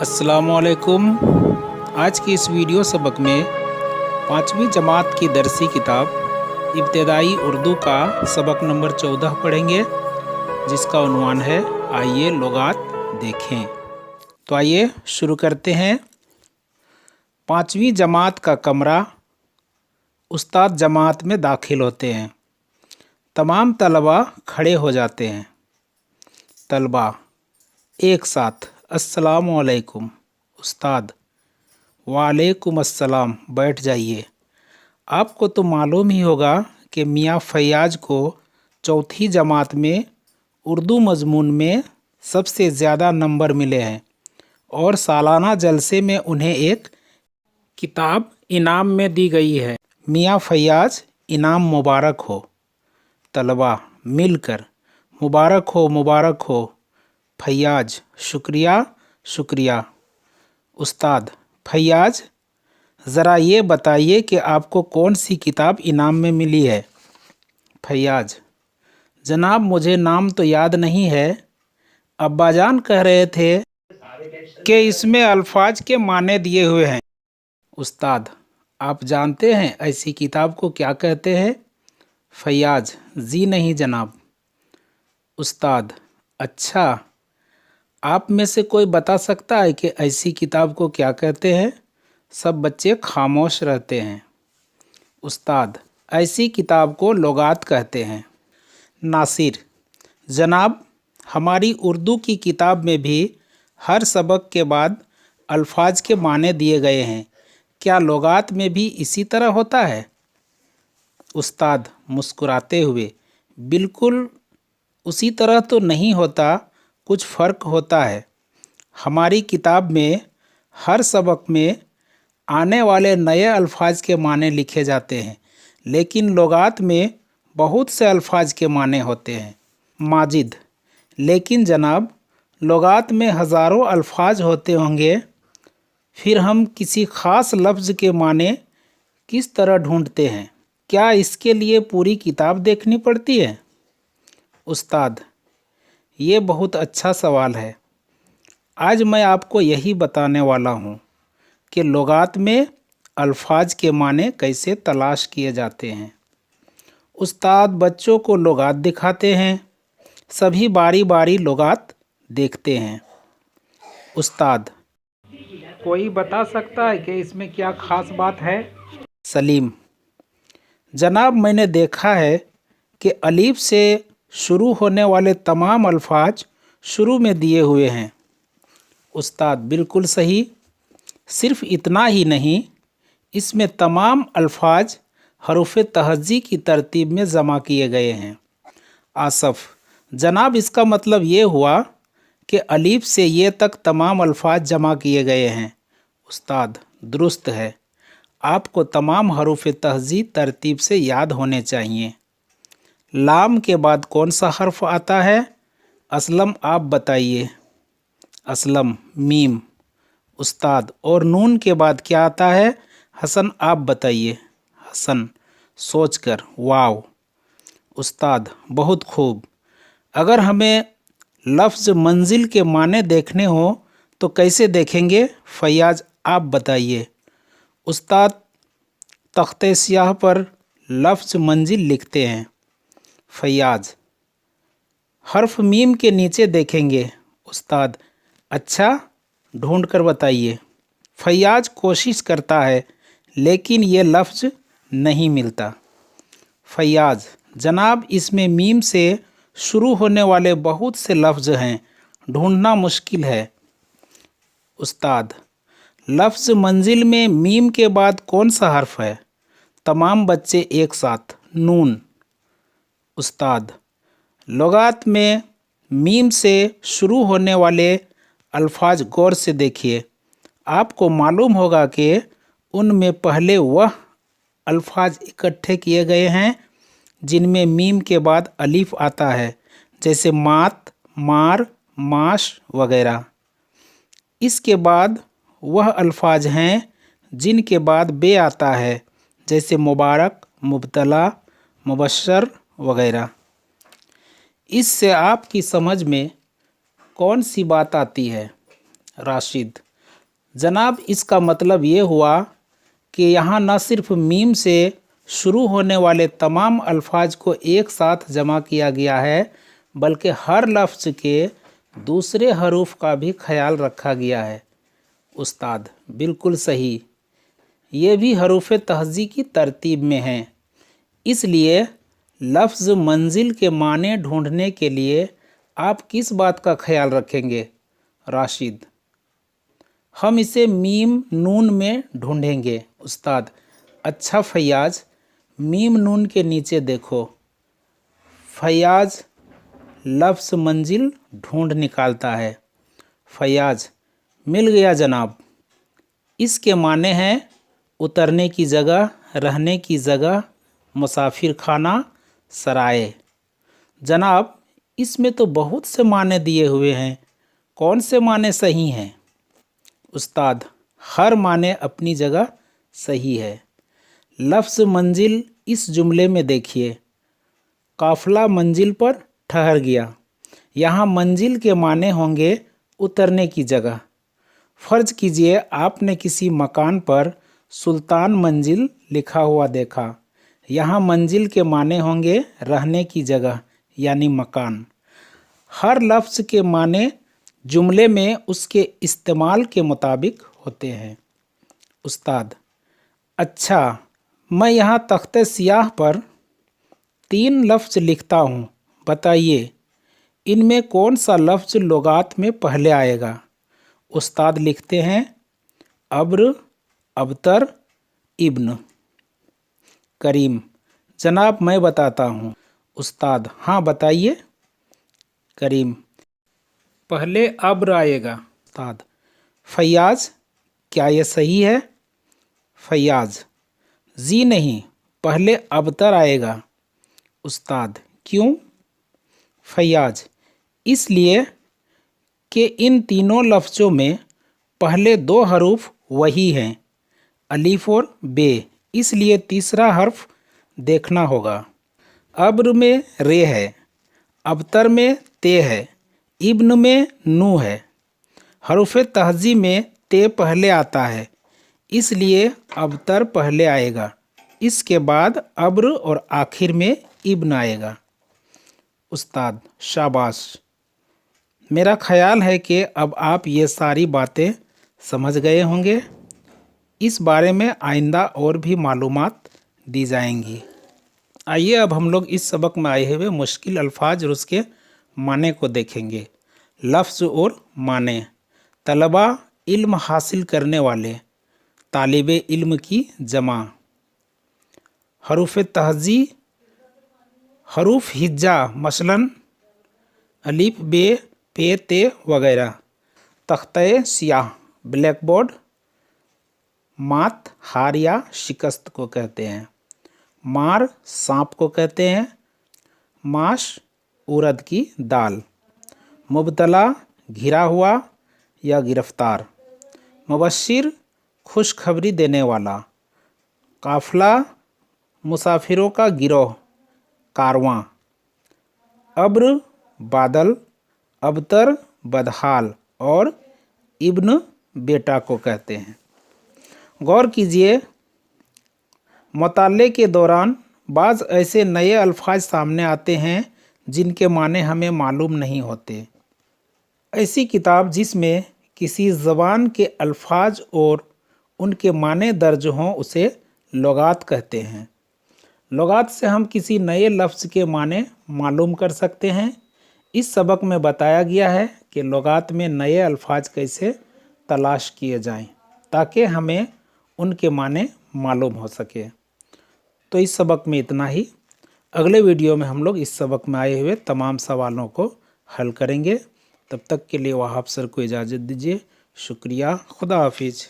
अस्सलामुअलैकुम। आज की इस वीडियो सबक में 5वीं जमात की दरसी किताब इब्तदाई उर्दू का सबक नंबर 14 पढ़ेंगे, जिसका उन्वान है आइए लुगात देखें। तो आइए शुरू करते हैं। 5वीं जमात का कमरा। उस्ताद जमात में दाखिल होते हैं। तमाम तलबा खड़े हो जाते हैं। तलबा एक साथ अस्सलामु अलैकुम। उस्ताद वालेकुम अस्सलाम, बैठ जाइए। आपको तो मालूम ही होगा कि मियाँ फैयाज को चौथी जमात में उर्दू मज़मून में सबसे ज़्यादा नंबर मिले हैं और सालाना जलसे में उन्हें एक किताब इनाम में दी गई है। मियाँ फैयाज, इनाम मुबारक हो। तलबा मिलकर मुबारक हो, मुबारक हो। फैयाज शुक्रिया शुक्रिया। उस्ताद फैयाज, ज़रा ये बताइए कि आपको कौन सी किताब इनाम में मिली है। फैयाज जनाब, मुझे नाम तो याद नहीं है। अब्बाजान कह रहे थे कि इसमें अल्फाज के माने दिए हुए हैं। उस्ताद आप जानते हैं ऐसी किताब को क्या कहते हैं। फैयाज जी नहीं जनाब। उस्ताद अच्छा, आप में से कोई बता सकता है कि ऐसी किताब को क्या कहते हैं। सब बच्चे खामोश रहते हैं। उस्ताद ऐसी किताब को लुगात कहते हैं। नासिर जनाब, हमारी उर्दू की किताब में भी हर सबक के बाद अल्फाज के माने दिए गए हैं। क्या लुगात में भी इसी तरह होता है। उस्ताद मुस्कुराते हुए बिल्कुल उसी तरह तो नहीं होता, कुछ फ़र्क होता है। हमारी किताब में हर सबक में आने वाले नए अल्फाज के माने लिखे जाते हैं, लेकिन लुगात में बहुत से अल्फाज के माने होते हैं। माजिद लेकिन जनाब, लुगात में हज़ारों अल्फाज होते होंगे, फिर हम किसी ख़ास लफ्ज़ के माने किस तरह ढूंढते हैं। क्या इसके लिए पूरी किताब देखनी पड़ती है। उस्ताद ये बहुत अच्छा सवाल है। आज मैं आपको यही बताने वाला हूँ कि लुगात में अल्फाज के माने कैसे तलाश किए जाते हैं। उस्ताद बच्चों को लुगात दिखाते हैं। सभी बारी बारी लुगात देखते हैं। उस्ताद कोई बता सकता है कि इसमें क्या ख़ास बात है। सलीम जनाब, मैंने देखा है कि अलीफ से शुरू होने वाले तमाम अल्फाज शुरू में दिए हुए हैं। उस्ताद बिल्कुल सही। सिर्फ इतना ही नहीं, इसमें तमाम अल्फाज हरूफ तहज़ी की तरतीब में जमा किए गए हैं। आसफ़ जनाब, इसका मतलब ये हुआ कि अलीफ से ये तक तमाम अल्फाज जमा किए गए हैं। उस्ताद दुरुस्त है। आपको तमाम हरूफ तहज़ी तरतीब से याद होने चाहिए। लाम के बाद कौन सा हर्फ आता है। असलम आप बताइए। असलम मीम। उस्ताद और नून के बाद क्या आता है। हसन आप बताइए। हसन सोचकर वाव। उस्ताद बहुत खूब। अगर हमें लफ्ज़ मंजिल के माने देखने हो तो कैसे देखेंगे। फैयाज आप बताइए। उस्ताद तख्ते स्याह पर लफ्ज़ मंजिल लिखते हैं। फैयाज हर्फ मीम के नीचे देखेंगे। उस्ताद अच्छा, ढूंढ कर बताइए। फैयाज कोशिश करता है लेकिन ये लफ्ज़ नहीं मिलता। फैयाज जनाब, इसमें मीम से शुरू होने वाले बहुत से लफ्ज़ हैं, ढूंढना मुश्किल है। उस्ताद लफ्ज़ मंजिल में मीम के बाद कौन सा हर्फ है। तमाम बच्चे एक साथ नून। उस्ताद लुगात में मीम से शुरू होने वाले अल्फाज गौर से देखिए। आपको मालूम होगा कि उनमें पहले वह अल्फाज इकट्ठे किए गए हैं जिनमें मीम के बाद अलीफ आता है, जैसे मात, मार, माश वगैरह। इसके बाद वह अल्फाज हैं जिनके बाद बे आता है, जैसे मुबारक, मुब्तला, मुबश्शर वगैरह। इससे आपकी समझ में कौन सी बात आती है। राशिद जनाब, इसका मतलब ये हुआ कि यहाँ न सिर्फ मीम से शुरू होने वाले तमाम अल्फाज को एक साथ जमा किया गया है, बल्कि हर लफ्ज़ के दूसरे हरूफ का भी ख्याल रखा गया है। उस्ताद, बिल्कुल सही। ये भी हरूफ तहज़ी की तरतीब में हैं। इसलिए लफ्ज़ मंजिल के माने ढूंढने के लिए आप किस बात का ख्याल रखेंगे? राशिद, हम इसे मीम नून में ढूंढेंगे। उस्ताद, अच्छा फैयाज, मीम नून के नीचे देखो। फैयाज लफ्ज़ मंजिल ढूंढ निकालता है। फैयाज, मिल गया जनाब। इसके माने हैं उतरने की जगह, रहने की जगह, मुसाफिर खाना, सराय। जनाब, इसमें तो बहुत से माने दिए हुए हैं, कौन से माने सही हैं? उस्ताद, हर माने अपनी जगह सही है। लफ्ज़ मंजिल इस जुमले में देखिए, काफ़िला मंजिल पर ठहर गया। यहाँ मंजिल के माने होंगे उतरने की जगह। फ़र्ज़ कीजिए आपने किसी मकान पर सुल्तान मंजिल लिखा हुआ देखा। यहाँ मंजिल के माने होंगे रहने की जगह यानी मकान। हर लफ्ज़ के माने जुमले में उसके इस्तेमाल के मुताबिक होते हैं। उस्ताद, अच्छा, मैं यहाँ तख्ते सियाह पर 3 लफ्ज़ लिखता हूँ, बताइए इनमें कौन सा लफ्ज़ लुगात में पहले आएगा? उस्ताद लिखते हैं अब्र, अबतर, इब्न। करीम, जनाब मैं बताता हूँ। उस्ताद, हाँ बताइए। करीम, पहले अब्र आएगा। उस्ताद, फैयाज, क्या ये सही है? फैयाज, जी नहीं, पहले अबतर आएगा। उस्ताद, क्यों? फैयाज, इसलिए कि इन तीनों लफ्ज़ों में पहले 2 हरूफ वही हैं, अलीफ और बे, इसलिए तीसरा हर्फ देखना होगा। अब्र में रे है, अबतर में ते है, इब्न में नू है। हरूफ तहज़ी में ते पहले आता है, इसलिए अबतर पहले आएगा, इसके बाद अब्र और आखिर में इब्न आएगा। उस्ताद, शाबाश। मेरा ख्याल है कि अब आप ये सारी बातें समझ गए होंगे। इस बारे में आइंदा और भी मालूमात दी जाएंगी। आइए अब हम लोग इस सबक में आए हुए मुश्किल अल्फाज और उसके माने को देखेंगे। लफ्ज़ और माने। तलबा इल्म हासिल करने वाले, तालिबे इल्म की जमा। हरूफ तहज़ी, हरूफ हिज्जा मसलन अलिफ, बे, पे, ते वगैरह। तख्ते सियाह, ब्लैक बोर्ड। मात हार या शिकस्त को कहते हैं। मार सांप को कहते हैं। माश उड़द की दाल। मुबतला घिरा हुआ या गिरफ्तार। मुबश्शिर खुशखबरी देने वाला। काफ़िला मुसाफिरों का गिरोह, कारवां। अब्र बादल, अबतर बदहाल और इब्न बेटा को कहते हैं। गौर कीजिए, मुताले के दौरान बाज़ ऐसे नए अल्फाज सामने आते हैं जिनके माने हमें मालूम नहीं होते। ऐसी किताब जिसमें किसी ज़बान के अल्फाज और उनके माने दर्ज हों उसे लुगात कहते हैं। लुगात से हम किसी नए लफ्ज़ के माने मालूम कर सकते हैं। इस सबक में बताया गया है कि लुगात में नए अल्फाज कैसे तलाश किए जाएं ताकि हमें उनके माने मालूम हो सके। तो इस सबक में इतना ही। अगले वीडियो में हम लोग इस सबक में आए हुए तमाम सवालों को हल करेंगे। तब तक के लिए वहाब सर को इजाज़त दीजिए। शुक्रिया। खुदा हाफिज़।